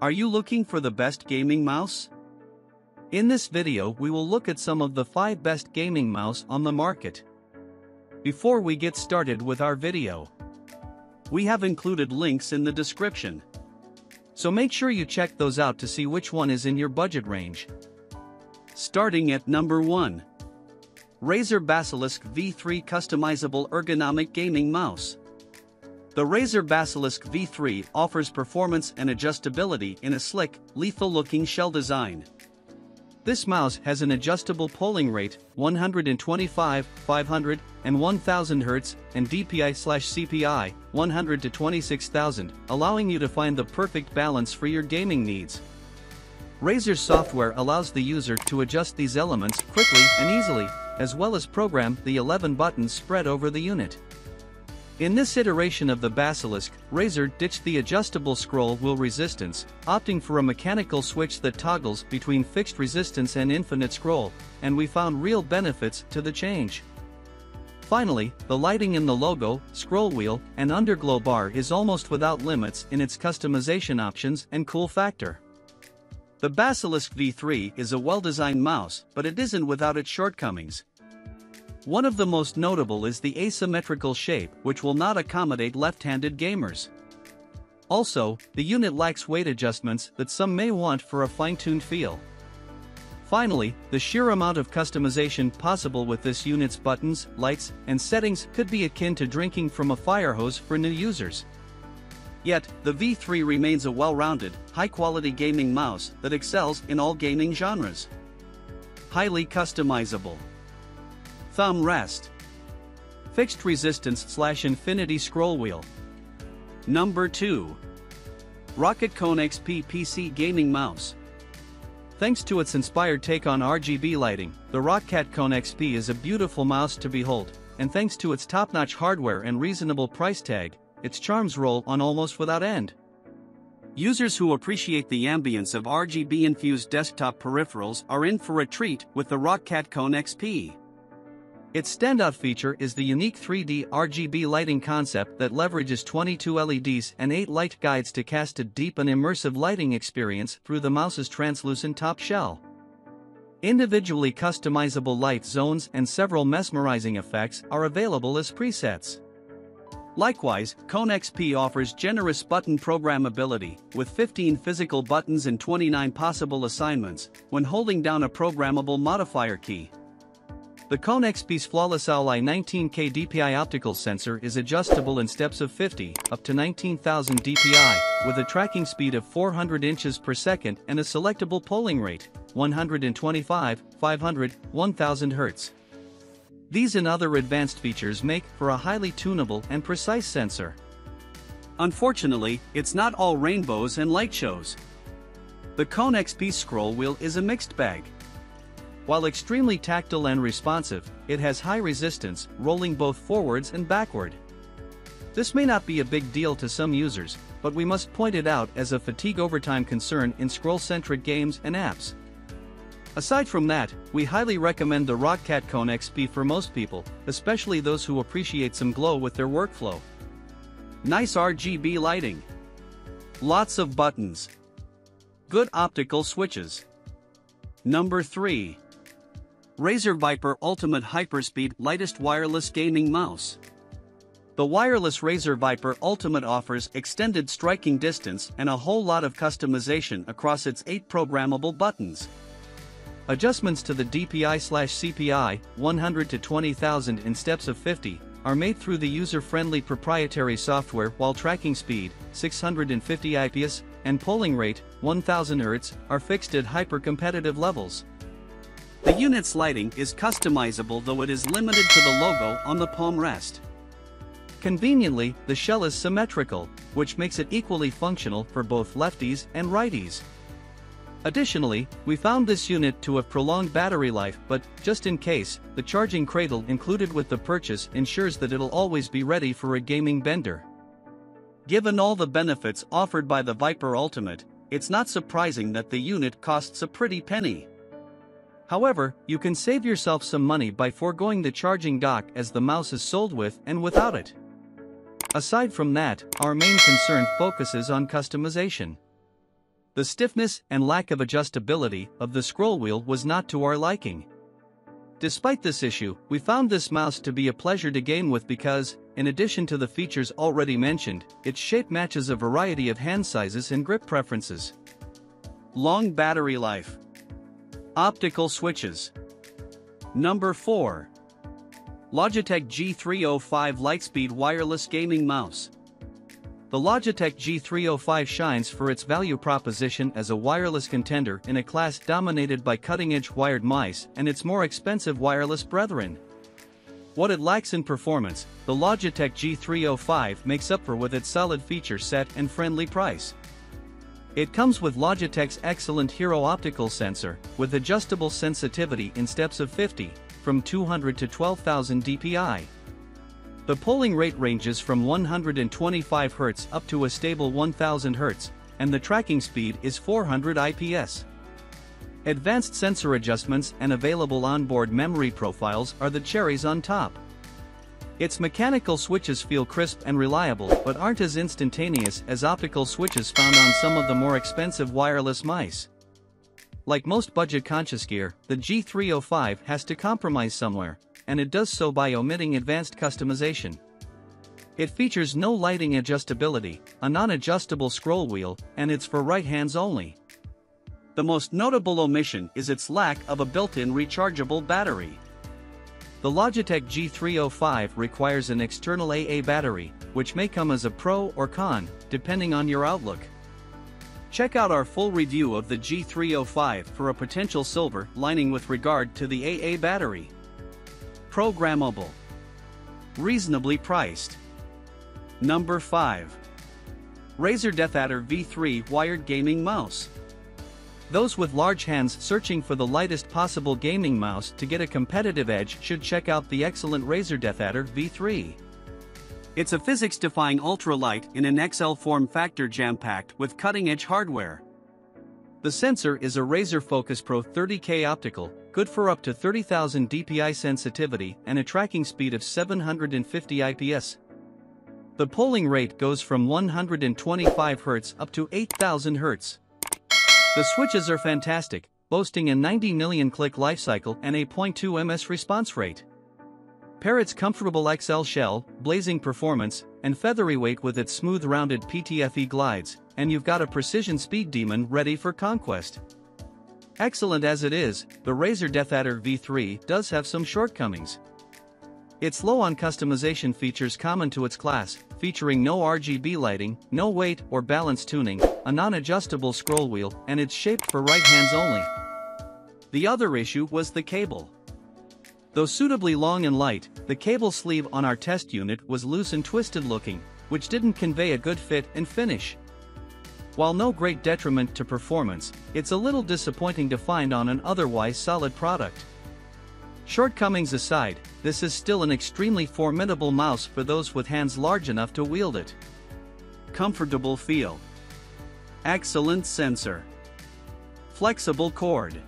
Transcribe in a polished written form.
Are you looking for the best gaming mouse? In this video we will look at some of the 5 best gaming mouse on the market. Before we get started with our video, we have included links in the description, so make sure you check those out to see which one is in your budget range. Starting at number 1. Razer Basilisk V3 Customizable Ergonomic Gaming Mouse. The Razer Basilisk V3 offers performance and adjustability in a slick, lethal-looking shell design. This mouse has an adjustable polling rate, 125, 500, and 1000 Hz, and DPI/CPI, 100 to 26,000, allowing you to find the perfect balance for your gaming needs. Razer's software allows the user to adjust these elements quickly and easily, as well as program the 11 buttons spread over the unit. In this iteration of the Basilisk, Razer ditched the adjustable scroll wheel resistance, opting for a mechanical switch that toggles between fixed resistance and infinite scroll, and we found real benefits to the change. Finally, the lighting in the logo, scroll wheel, and underglow bar is almost without limits in its customization options and cool factor. The Basilisk V3 is a well-designed mouse, but it isn't without its shortcomings. One of the most notable is the asymmetrical shape, which will not accommodate left-handed gamers. Also, the unit lacks weight adjustments that some may want for a fine-tuned feel. Finally, the sheer amount of customization possible with this unit's buttons, lights, and settings could be akin to drinking from a fire hose for new users. Yet, the V3 remains a well-rounded, high-quality gaming mouse that excels in all gaming genres. Highly customizable. Thumb rest. Fixed resistance/infinity scroll wheel. Number 2. Rocket ConX P PC Gaming Mouse. Thanks to its inspired take on RGB lighting, the Rocket ConX P is a beautiful mouse to behold, and thanks to its top-notch hardware and reasonable price tag, its charms roll on almost without end. Users who appreciate the ambience of RGB-infused desktop peripherals are in for a treat with the Rocket ConX P. Its standout feature is the unique 3D RGB lighting concept that leverages 22 LEDs and 8 light guides to cast a deep and immersive lighting experience through the mouse's translucent top shell. Individually customizable light zones and several mesmerizing effects are available as presets. Likewise, ConX P offers generous button programmability, with 15 physical buttons and 29 possible assignments, when holding down a programmable modifier key. The ConX P's flawless Ally 19K DPI optical sensor is adjustable in steps of 50, up to 19,000 DPI, with a tracking speed of 400 inches per second and a selectable polling rate, 125, 500, 1000 Hz. These and other advanced features make for a highly tunable and precise sensor. Unfortunately, it's not all rainbows and light shows. The ConX P scroll wheel is a mixed bag. While extremely tactile and responsive, it has high resistance, rolling both forwards and backward. This may not be a big deal to some users, but we must point it out as a fatigue overtime concern in scroll-centric games and apps. Aside from that, we highly recommend the Rocket ConX P for most people, especially those who appreciate some glow with their workflow. Nice RGB lighting. Lots of buttons. Good optical switches. Number 3. Razer Viper Ultimate Hyperspeed Lightest Wireless Gaming Mouse. The wireless Razer Viper Ultimate offers extended striking distance and a whole lot of customization across its 8 programmable buttons. Adjustments to the DPI/CPI, 100 to 20,000 in steps of 50, are made through the user-friendly proprietary software, while tracking speed, 650 IPS, and polling rate, 1000 Hz, are fixed at hyper-competitive levels. The unit's lighting is customizable, though it is limited to the logo on the palm rest. Conveniently, the shell is symmetrical, which makes it equally functional for both lefties and righties. Additionally, we found this unit to have prolonged battery life, but, just in case, the charging cradle included with the purchase ensures that it'll always be ready for a gaming bender. Given all the benefits offered by the Viper Ultimate, it's not surprising that the unit costs a pretty penny. However, you can save yourself some money by foregoing the charging dock, as the mouse is sold with and without it. Aside from that, our main concern focuses on customization. The stiffness and lack of adjustability of the scroll wheel was not to our liking. Despite this issue, we found this mouse to be a pleasure to game with because, in addition to the features already mentioned, its shape matches a variety of hand sizes and grip preferences. Long battery life. Optical switches. Number 4. Logitech G305 Lightspeed Wireless Gaming Mouse. The Logitech G305 shines for its value proposition as a wireless contender in a class dominated by cutting-edge wired mice and its more expensive wireless brethren. What it lacks in performance, the Logitech G305 makes up for with its solid feature set and friendly price. It comes with Logitech's excellent Hero optical sensor, with adjustable sensitivity in steps of 50, from 200 to 12,000 dpi. The polling rate ranges from 125 Hz up to a stable 1000 Hz, and the tracking speed is 400 IPS. Advanced sensor adjustments and available onboard memory profiles are the cherries on top. Its mechanical switches feel crisp and reliable but aren't as instantaneous as optical switches found on some of the more expensive wireless mice. Like most budget-conscious gear, the G305 has to compromise somewhere, and it does so by omitting advanced customization. It features no lighting adjustability, a non-adjustable scroll wheel, and it's for right hands only. The most notable omission is its lack of a built-in rechargeable battery. The Logitech G305 requires an external AA battery, which may come as a pro or con, depending on your outlook. Check out our full review of the G305 for a potential silver lining with regard to the AA battery. Programmable. Reasonably priced. Number 5. Razer DeathAdder V3 Wired Gaming Mouse. Those with large hands searching for the lightest possible gaming mouse to get a competitive edge should check out the excellent Razer DeathAdder V3. It's a physics-defying ultralight in an XL form factor jam-packed with cutting-edge hardware. The sensor is a Razer Focus Pro 30K optical, good for up to 30,000 dpi sensitivity and a tracking speed of 750 IPS. The polling rate goes from 125 Hz up to 8,000 Hz. The switches are fantastic, boasting a 90 million click lifecycle and a 0.2 ms response rate. Pair its comfortable XL shell, blazing performance, and feathery weight with its smooth rounded PTFE glides, and you've got a precision speed demon ready for conquest. Excellent as it is, the Razer DeathAdder V3 does have some shortcomings. It's low on customization features common to its class, featuring no RGB lighting, no weight or balance tuning, a non-adjustable scroll wheel, and it's shaped for right hands only. The other issue was the cable. Though suitably long and light, the cable sleeve on our test unit was loose and twisted looking, which didn't convey a good fit and finish. While no great detriment to performance, it's a little disappointing to find on an otherwise solid product. Shortcomings aside, this is still an extremely formidable mouse for those with hands large enough to wield it. Comfortable feel. Excellent sensor. Flexible cord.